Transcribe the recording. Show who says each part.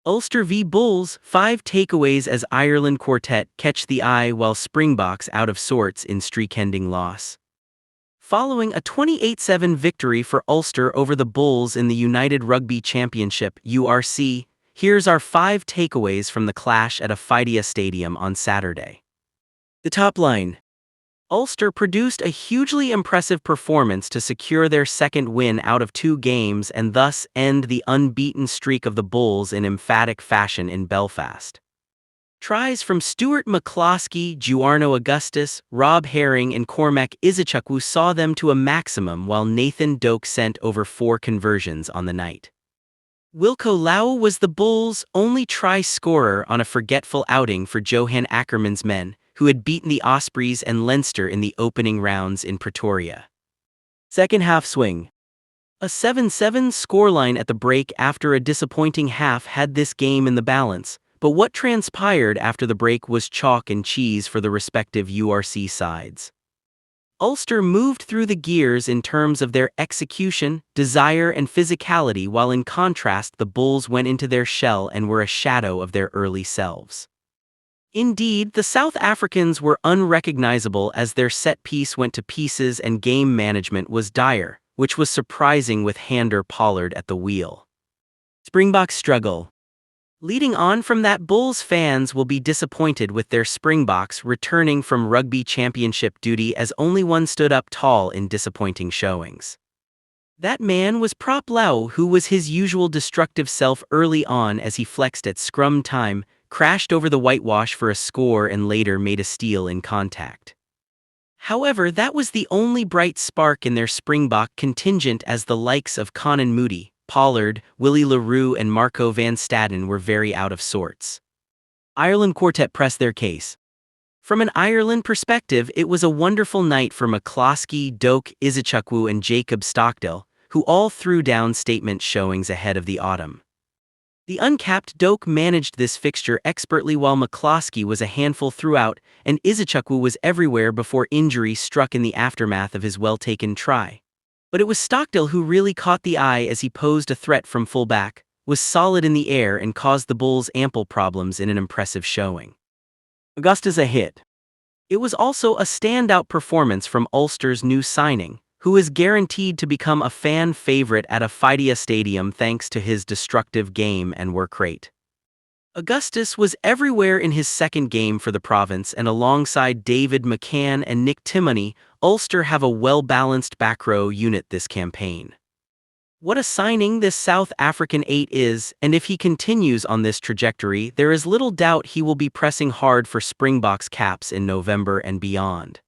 Speaker 1: Ulster v Bulls, 5 takeaways as Ireland quartet catch the eye while Springboks out of sorts in streak-ending loss. Following a 28-7 victory for Ulster over the Bulls in the United Rugby Championship (URC), here's our 5 takeaways from the clash at Afidea Stadium on Saturday. The top line. Ulster produced a hugely impressive performance to secure their second win out of 2 games and thus end the unbeaten streak of the Bulls in emphatic fashion in Belfast. Tries from Stuart McCloskey, Juarno Augustus, Rob Herring and Cormac Isichukwu saw them to a maximum while Nathan Doak sent over 4 conversions on the night. Wilco Lau was the Bulls' only try-scorer on a forgetful outing for Johan Ackerman's men, who had beaten the Ospreys and Leinster in the opening rounds in Pretoria. Second half swing. A 7-7 scoreline at the break after a disappointing half had this game in the balance, but what transpired after the break was chalk and cheese for the respective URC sides. Ulster moved through the gears in terms of their execution, desire and physicality, while in contrast the Bulls went into their shell and were a shadow of their early selves. Indeed, the South Africans were unrecognizable as their set piece went to pieces and game management was dire, which was surprising with Hander Pollard at the wheel. Springboks struggle. Leading on from that, Bulls fans will be disappointed with their Springboks returning from Rugby Championship duty as only one stood up tall in disappointing showings. That man was Prop Lau, who was his usual destructive self early on as he flexed at scrum time, crashed over the whitewash for a score and later made a steal in contact. However, that was the only bright spark in their Springbok contingent, as the likes of Conan Moody, Pollard, Willie LaRue and Marco van Staden were very out of sorts. Ireland quartet pressed their case. From an Ireland perspective, it was a wonderful night for McCloskey, Doak, Isichukwu and Jacob Stockdale, who all threw down statement showings ahead of the autumn. The uncapped Doak managed this fixture expertly while McCloskey was a handful throughout and Isichukwu was everywhere before injury struck in the aftermath of his well-taken try. But it was Stockdale who really caught the eye as he posed a threat from fullback, was solid in the air and caused the Bulls ample problems in an impressive showing. Augustus a hit. It was also a standout performance from Ulster's new signing, who is guaranteed to become a fan favorite at Afidea Stadium thanks to his destructive game and work rate. Augustus was everywhere in his second game for the province, and alongside David McCann and Nick Timoney, Ulster have a well-balanced back row unit this campaign. What a signing this South African 8 is, and if he continues on this trajectory, there is little doubt he will be pressing hard for Springboks caps in November and beyond.